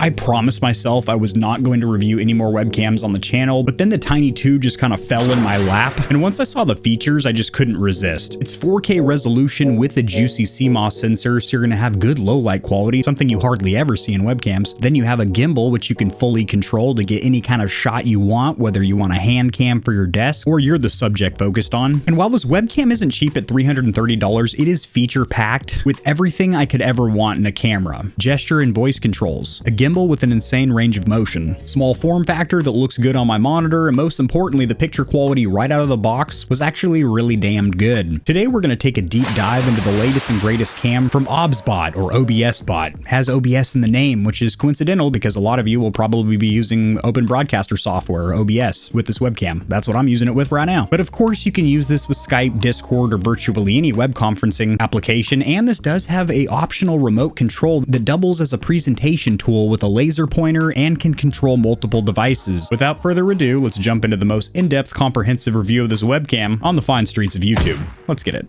I promised myself I was not going to review any more webcams on the channel, but then the Tiny 2 just kind of fell in my lap, and once I saw the features, I just couldn't resist. It's 4K resolution with a juicy CMOS sensor, so you're gonna have good low light quality, something you hardly ever see in webcams. Then you have a gimbal, which you can fully control to get any kind of shot you want, whether you want a hand cam for your desk or you're the subject focused on. And while this webcam isn't cheap at $330, it is feature packed with everything I could ever want in a camera. Gesture and voice controls, a gimbal with an insane range of motion, small form factor that looks good on my monitor, and most importantly, the picture quality right out of the box was actually really damn good. Today we're going to take a deep dive into the latest and greatest cam from Obsbot, or Obsbot. It has OBS in the name, which is coincidental because a lot of you will probably be using Open Broadcaster software, or OBS, with this webcam. That's what I'm using it with right now. But of course you can use this with Skype, Discord, or virtually any web conferencing application, and this does have a optional remote control that doubles as a presentation tool with a laser pointer and can control multiple devices. Without further ado, let's jump into the most in-depth comprehensive review of this webcam on the fine streets of YouTube. Let's get it.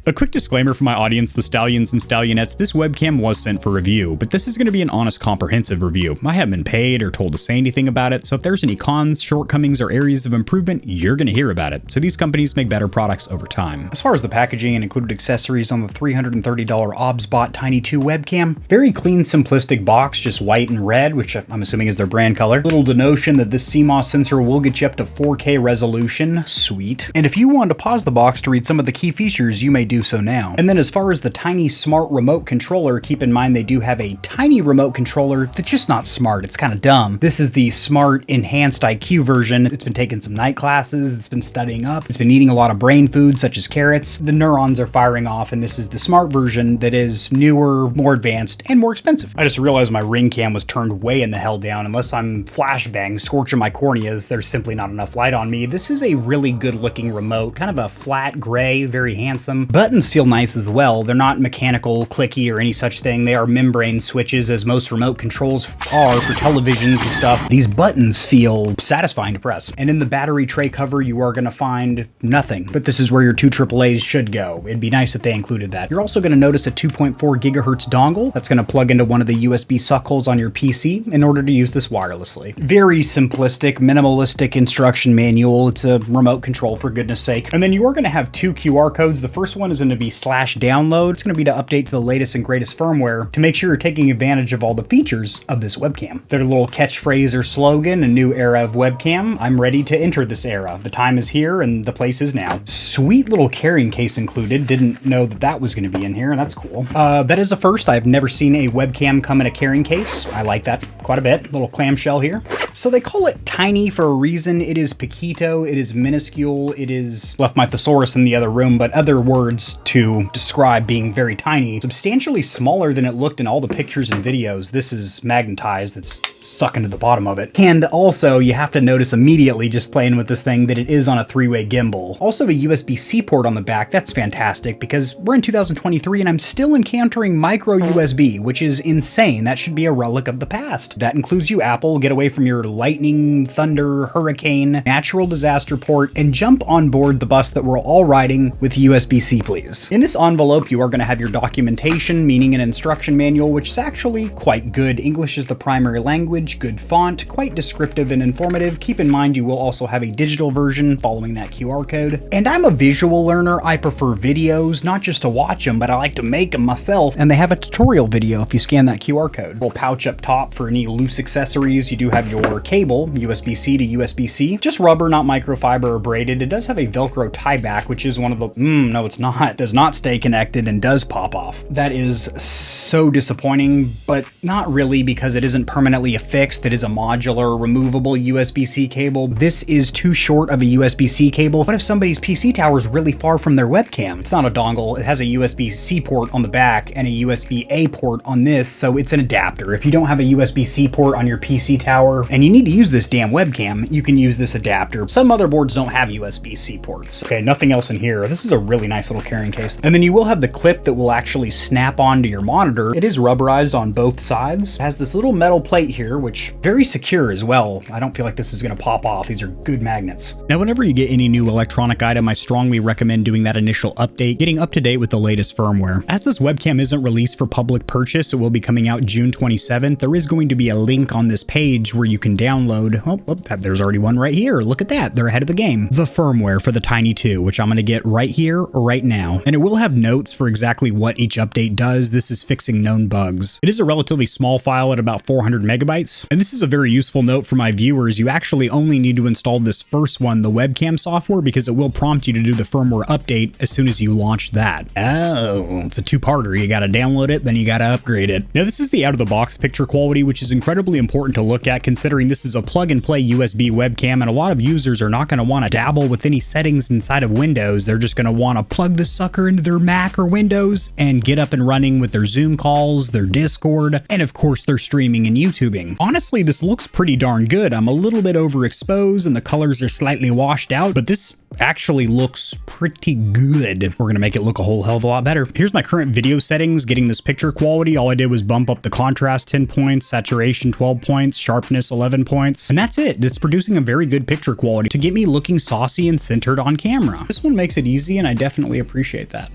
A quick disclaimer for my audience, the Stallions and Stallionettes, this webcam was sent for review, but this is going to be an honest, comprehensive review. I haven't been paid or told to say anything about it, so if there's any cons, shortcomings, or areas of improvement, you're going to hear about it. So these companies make better products over time. As far as the packaging and included accessories on the $330 Obsbot Tiny 2 webcam, very clean, simplistic box, just white and red, which I'm assuming is their brand color. Little denotion that this CMOS sensor will get you up to 4K resolution. Sweet. And if you wanted to pause the box to read some of the key features, you may do so now. And then as far as the Tiny smart remote controller, keep in mind they do have a Tiny remote controller that's just not smart. It's kind of dumb. This is the smart enhanced IQ version. It's been taking some night classes. It's been studying up. It's been eating a lot of brain food such as carrots. The neurons are firing off, and this is the smart version that is newer, more advanced, and more expensive. I just realized my ring cam was turned way in the hell down. Unless I'm flashbang scorching my corneas, there's simply not enough light on me. This is a really good looking remote, kind of a flat gray, very handsome. Buttons feel nice as well. They're not mechanical, clicky, or any such thing. They are membrane switches, as most remote controls are for televisions and stuff. These buttons feel satisfying to press. And in the battery tray cover, you are going to find nothing. But this is where your two AAAs should go. It'd be nice if they included that. You're also going to notice a 2.4 gigahertz dongle that's going to plug into one of the USB suck holes on your PC in order to use this wirelessly. Very simplistic, minimalistic instruction manual. It's a remote control, for goodness sake. And then you are going to have two QR codes. The first one is going to be /download. It's going to be to update to the latest and greatest firmware to make sure you're taking advantage of all the features of this webcam. Their little catchphrase or slogan, a new era of webcam. I'm ready to enter this era. The time is here and the place is now. Sweet little carrying case included. Didn't know that that was going to be in here, and that's cool. That is a first. I've never seen a webcam come in a carrying case. I like that quite a bit. Little clamshell here. So they call it tiny for a reason. It is pequito. It is minuscule. It is, left my thesaurus in the other room, but other words to describe being very tiny. Substantially smaller than it looked in all the pictures and videos. This is magnetized. It's sucking to the bottom of it. And also, you have to notice immediately just playing with this thing that it is on a three-way gimbal. Also a USB-C port on the back. That's fantastic because we're in 2023 and I'm still encountering micro USB, which is insane. That should be a relic of the past. That includes you, Apple. Get away from your lightning, thunder, hurricane, natural disaster port, and jump on board the bus that we're all riding with USB-C, please. In this envelope, you are going to have your documentation, meaning an instruction manual, which is actually quite good. English is the primary language, good font, quite descriptive and informative. Keep in mind, you will also have a digital version following that QR code. And I'm a visual learner. I prefer videos, not just to watch them, but I like to make them myself. And they have a tutorial video if you scan that QR code. Little pouch up top for any loose accessories. You do have your cable, USB-C to USB-C. Just rubber, not microfiber or braided. It does have a Velcro tie back, which is one of the, no, it's not. It does not stay connected and does pop off. That is so disappointing, but not really because it isn't permanently affixed. It is a modular, removable USB-C cable. This is too short of a USB-C cable. What if somebody's PC tower is really far from their webcam? It's not a dongle. It has a USB-C port on the back and a USB-A port on this, so it's an adapter. If you don't have a USB-C port on your PC tower and you need to use this damn webcam, you can use this adapter. Some motherboards don't have USB-C ports. Okay, nothing else in here. This is a really nice little carrying case. And then you will have the clip that will actually snap onto your monitor. It is rubberized on both sides. It has this little metal plate here here, which very secure as well. I don't feel like this is going to pop off. These are good magnets. Now, whenever you get any new electronic item, I strongly recommend doing that initial update, getting up to date with the latest firmware. As this webcam isn't released for public purchase, it will be coming out June 27th. There is going to be a link on this page where you can download. Oh, there's already one right here. Look at that. They're ahead of the game. The firmware for the Tiny 2, which I'm going to get right here, right now. And it will have notes for exactly what each update does. This is fixing known bugs. It is a relatively small file at about 400 megabytes. And this is a very useful note for my viewers. You actually only need to install this first one, the webcam software, because it will prompt you to do the firmware update as soon as you launch that. Oh, it's a two-parter. You got to download it, then you got to upgrade it. Now, this is the out-of-the-box picture quality, which is incredibly important to look at considering this is a plug-and-play USB webcam, and a lot of users are not going to want to dabble with any settings inside of Windows. They're just going to want to plug the sucker into their Mac or Windows and get up and running with their Zoom calls, their Discord, and of course their streaming and YouTubing. Honestly, this looks pretty darn good. I'm a little bit overexposed and the colors are slightly washed out, but this actually looks pretty good. We're gonna make it look a whole hell of a lot better. Here's my current video settings, getting this picture quality. All I did was bump up the contrast 10 points, saturation 12 points, sharpness 11 points, and that's it. It's producing a very good picture quality to get me looking saucy and centered on camera. This one makes it easy and I definitely appreciate that.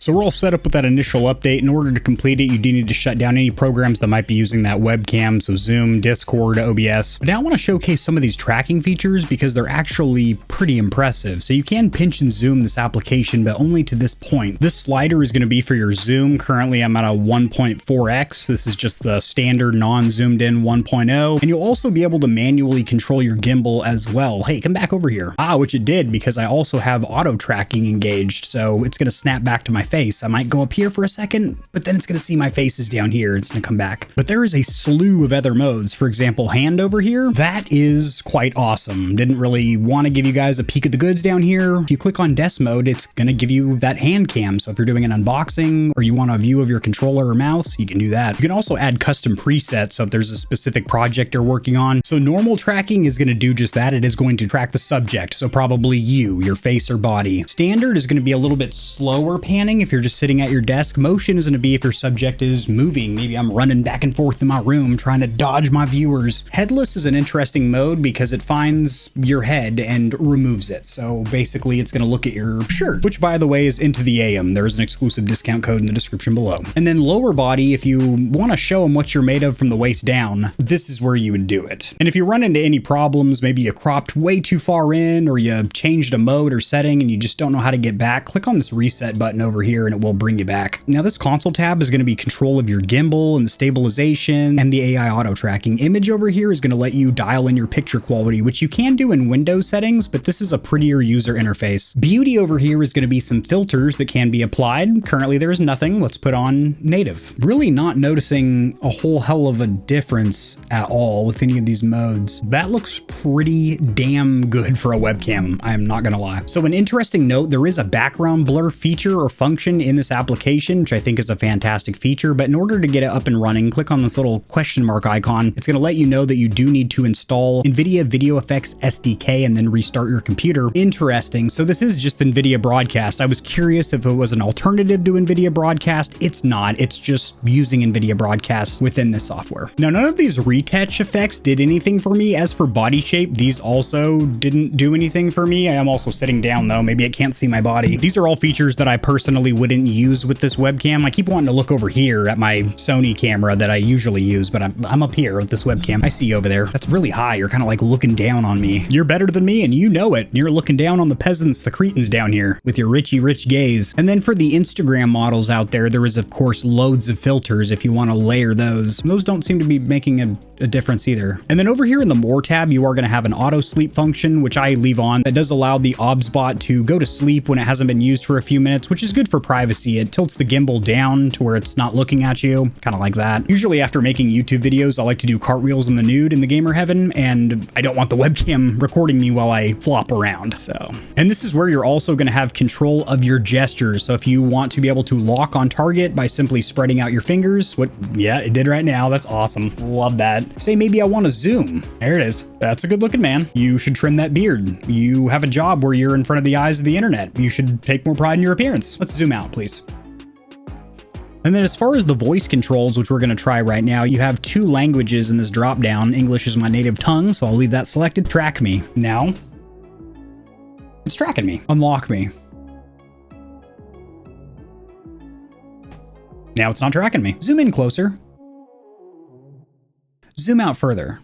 So we're all set up with that initial update. In order to complete it, you do need to shut down any programs that might be using that webcam, so Zoom, Discord, OBS. But now I want to showcase some of these tracking features because they're actually pretty impressive. So you can pinch and zoom this application, but only to this point. This slider is going to be for your zoom. Currently, I'm at a 1.4x. This is just the standard non-zoomed in 1.0. And you'll also be able to manually control your gimbal as well. Hey, come back over here. Which it did because I also have auto tracking engaged. So it's going to snap back to my face. I might go up here for a second, but then it's going to see my face is down here. It's going to come back. But there is a slew of other modes. For example, hand over here. That is quite awesome. Didn't really want to give you guys a peek of the goods down here. If you click on desk mode, it's going to give you that hand cam. So if you're doing an unboxing or you want a view of your controller or mouse, you can do that. You can also add custom presets. So if there's a specific project you're working on. So normal tracking is going to do just that. It is going to track the subject. So probably you, your face or body. Standard is going to be a little bit slower panning if you're just sitting at your desk. Motion is going to be if your subject is moving. Maybe I'm running back and forth in my room trying to dodge my viewers. Headless is an interesting mode because it finds your head and removes it. So basically it's going to look at your shirt, which by the way is Into the AM. There's an exclusive discount code in the description below. And then lower body, if you want to show them what you're made of from the waist down, this is where you would do it. And if you run into any problems, maybe you cropped way too far in or you changed a mode or setting and you just don't know how to get back, click on this reset button over here and it will bring you back. Now this console tab is going to be control of your gimbal and the stabilization and the AI auto tracking. Image over here is going to let you dial in your picture quality, which you can do in Windows settings, but this is a prettier user interface. Beauty over here is going to be some filters that can be applied. Currently there is nothing. Let's put on native. Really not noticing a whole hell of a difference at all with any of these modes. That looks pretty damn good for a webcam. I am not going to lie. So an interesting note, there is a background blur feature or function in this application, which I think is a fantastic feature, but in order to get it up and running, click on this little question mark icon. It's going to let you know that you do need to install NVIDIA Video Effects SDK and then restart your computer. Interesting. So this is just NVIDIA Broadcast. I was curious if it was an alternative to NVIDIA Broadcast. It's not. It's just using NVIDIA Broadcast within this software. Now, none of these retouch effects did anything for me. As for body shape, these also didn't do anything for me. I am also sitting down though. Maybe I can't see my body. These are all features that I personally wouldn't use with this webcam. I keep wanting to look over here at my Sony camera that I usually use, but I'm up here with this webcam. I see you over there. That's really high. You're kind of like looking down on me. You're better than me and you know it. You're looking down on the peasants, the cretins down here with your rich gaze. And then for the Instagram models out there, there is of course loads of filters if you want to layer those. Those don't seem to be making a difference either. And then over here in the More tab, you are going to have an auto sleep function, which I leave on. That does allow the Obsbot to go to sleep when it hasn't been used for a few minutes, which is good for privacy. It tilts the gimbal down to where it's not looking at you, kind of like that. Usually after making YouTube videos, I like to do cartwheels in the nude in the GamerHeaven, and I don't want the webcam recording me while I flop around. And this is where you're also going to have control of your gestures. So if you want to be able to lock on target by simply spreading out your fingers, yeah, it did right now. That's awesome. Love that. Say maybe I want to zoom. There it is. That's a good looking man. You should trim that beard. You have a job where you're in front of the eyes of the internet. You should take more pride in your appearance. Let's zoom out, please. And then as far as the voice controls, which we're going to try right now, you have 2 languages in this drop down. English is my native tongue, so I'll leave that selected. Track me. Now, it's tracking me. Unlock me. Now it's not tracking me. Zoom in closer. Zoom out further.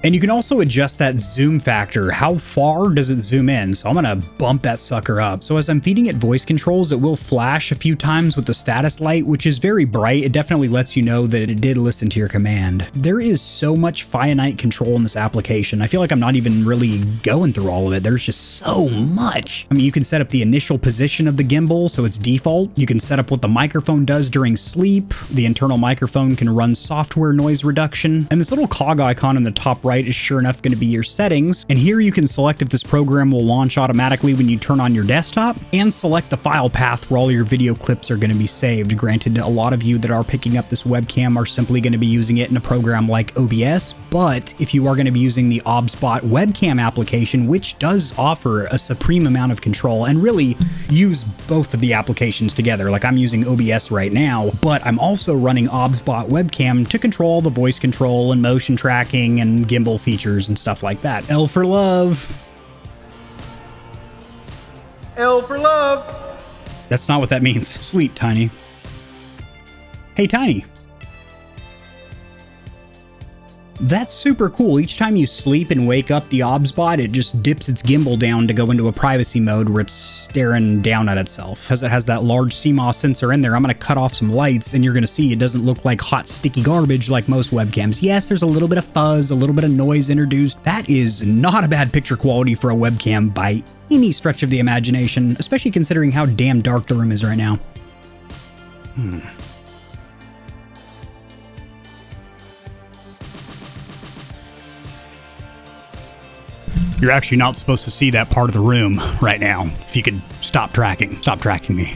And you can also adjust that zoom factor. How far does it zoom in? So I'm gonna bump that sucker up. So as I'm feeding it voice controls, it will flash a few times with the status light, which is very bright. It definitely lets you know that it did listen to your command. There is so much finite control in this application. I feel like I'm not even really going through all of it. There's just so much. I mean, you can set up the initial position of the gimbal, so it's default. You can set up what the microphone does during sleep. The internal microphone can run software noise reduction. And this little cog icon in the top right is sure enough going to be your settings. And here you can select if this program will launch automatically when you turn on your desktop, and select the file path where all your video clips are going to be saved. Granted, a lot of you that are picking up this webcam are simply going to be using it in a program like OBS, but if you are going to be using the Obsbot webcam application, which does offer a supreme amount of control and really use both of the applications together, like I'm using OBS right now, but I'm also running Obsbot webcam to control the voice control and motion tracking and gimbal features and stuff like that. L for love. L for love. That's not what that means. Sleep, Tiny. Hey, Tiny. That's super cool. Each time you sleep and wake up the Obsbot, it just dips its gimbal down to go into a privacy mode where it's staring down at itself. Because it has that large CMOS sensor in there, I'm going to cut off some lights and you're going to see it doesn't look like hot, sticky garbage like most webcams. Yes, there's a little bit of fuzz, a little bit of noise introduced. That is not a bad picture quality for a webcam by any stretch of the imagination, especially considering how damn dark the room is right now. You're actually not supposed to see that part of the room right now. If you could stop tracking me.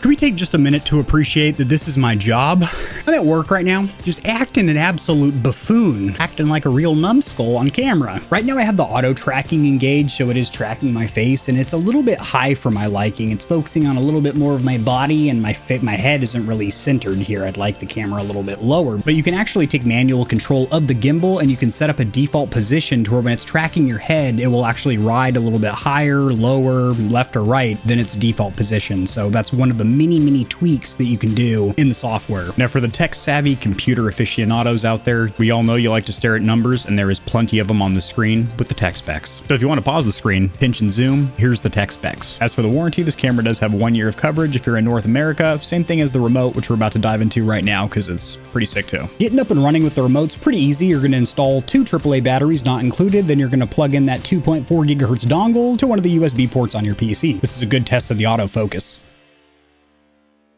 Can we take just a minute to appreciate that this is my job? I'm at work right now, just acting an absolute buffoon, acting like a real numbskull on camera. Right now I have the auto tracking engaged, so it is tracking my face, and it's a little bit high for my liking. It's focusing on a little bit more of my body, and my head isn't really centered here. I'd like the camera a little bit lower, but you can actually take manual control of the gimbal, and you can set up a default position to where when it's tracking your head, it will actually ride a little bit higher, lower, left or right than its default position. So that's one of the many tweaks that you can do in the software. Now for the tech-savvy computer aficionados out there, we all know you like to stare at numbers, and there is plenty of them on the screen with the tech specs. So if you want to pause the screen, pinch and zoom, here's the tech specs. As for the warranty, this camera does have 1 year of coverage if you're in North America. Same thing as the remote, which we're about to dive into right now because it's pretty sick too. Getting up and running with the remote's pretty easy. You're going to install 2 AAA batteries, not included. Then you're going to plug in that 2.4 gigahertz dongle to one of the USB ports on your PC. This is a good test of the autofocus.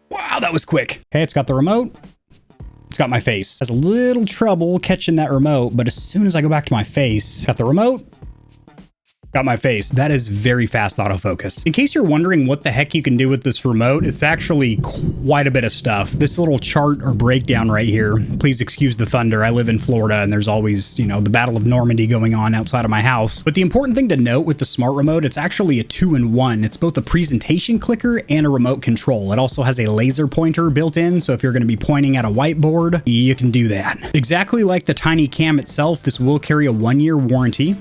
Wow, that was quick. Okay, it's got the remote. It's got my face. Has a little trouble catching that remote, but as soon as I go back to my face, got the remote, got my face. That is very fast autofocus. In case you're wondering what the heck you can do with this remote, it's actually quite a bit of stuff. This little chart or breakdown right here, please excuse the thunder. I live in Florida and there's always, the Battle of Normandy going on outside of my house. But the important thing to note with the smart remote, it's actually a 2-in-1. It's both a presentation clicker and a remote control. It also has a laser pointer built in, so if you're going to be pointing at a whiteboard, you can do that. Exactly like the Tiny Cam itself, this will carry a 1-year warranty.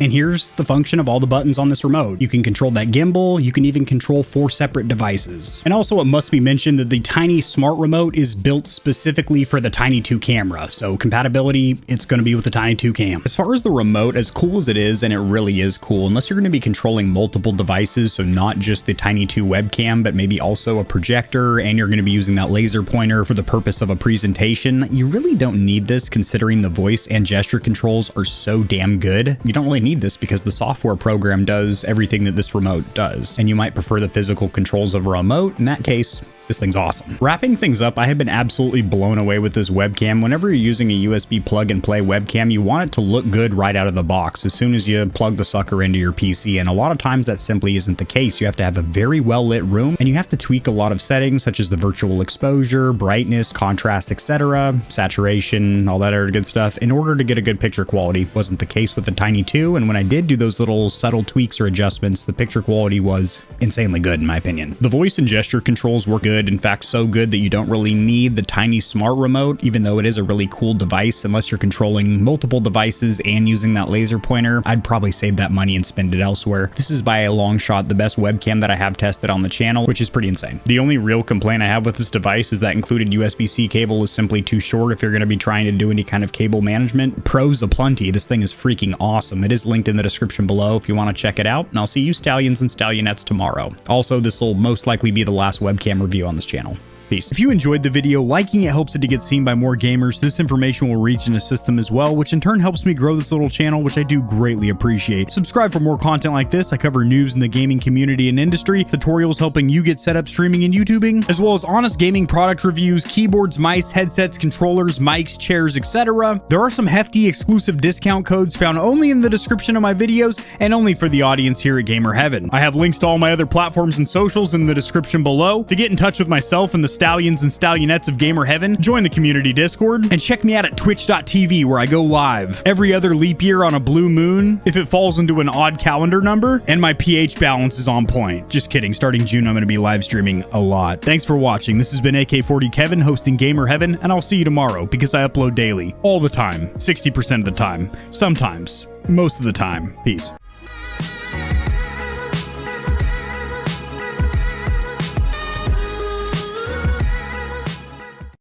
And here's the function of all the buttons on this remote. You can control that gimbal. You can even control 4 separate devices. And also it must be mentioned that the Tiny Smart Remote is built specifically for the Tiny 2 camera. So compatibility, it's going to be with the Tiny 2 cam. As far as the remote, as cool as it is, and it really is cool, unless you're going to be controlling multiple devices, so not just the Tiny 2 webcam, but maybe also a projector, and you're going to be using that laser pointer for the purpose of a presentation, you really don't need this considering the voice and gesture controls are so damn good. You don't really need this because the software program does everything that this remote does, and you might prefer the physical controls of a remote. In that case, This thing's awesome. Wrapping things up, I have been absolutely blown away with this webcam. Whenever you're using a USB plug and play webcam, you want it to look good right out of the box as soon as you plug the sucker into your PC. And a lot of times that simply isn't the case. You have to have a very well lit room and you have to tweak a lot of settings such as the virtual exposure, brightness, contrast, etc., saturation, all that other good stuff in order to get a good picture quality. Wasn't the case with the Tiny 2. And when I did do those little subtle tweaks or adjustments, the picture quality was insanely good in my opinion. The voice and gesture controls were good. In fact, so good that you don't really need the Tiny Smart Remote, even though it is a really cool device. Unless you're controlling multiple devices and using that laser pointer, I'd probably save that money and spend it elsewhere. This is by a long shot the best webcam that I have tested on the channel, which is pretty insane. The only real complaint I have with this device is that included USB-C cable is simply too short if you're going to be trying to do any kind of cable management. Pros aplenty. This thing is freaking awesome. It is linked in the description below if you want to check it out, and I'll see you Stallions and Stallionettes tomorrow. Also, this will most likely be the last webcam review on this channel. Peace. If you enjoyed the video, liking it helps it to get seen by more gamers. This information will reach and assist them as well, which in turn helps me grow this little channel, which I do greatly appreciate. Subscribe for more content like this. I cover news in the gaming community and industry, tutorials helping you get set up streaming and YouTubing, as well as honest gaming product reviews, keyboards, mice, headsets, controllers, mics, chairs, etc. There are some hefty exclusive discount codes found only in the description of my videos and only for the audience here at GamerHeaven. I have links to all my other platforms and socials in the description below. To get in touch with myself and the Stallions and Stallionettes of GamerHeaven, join the community Discord, and check me out at twitch.tv where I go live every other leap year on a blue moon if it falls into an odd calendar number, and my pH balance is on point. Just kidding, starting June I'm going to be live streaming a lot. Thanks for watching. This has been AK40 Kevin hosting GamerHeaven, and I'll see you tomorrow because I upload daily, all the time, 60% of the time, sometimes, most of the time. Peace.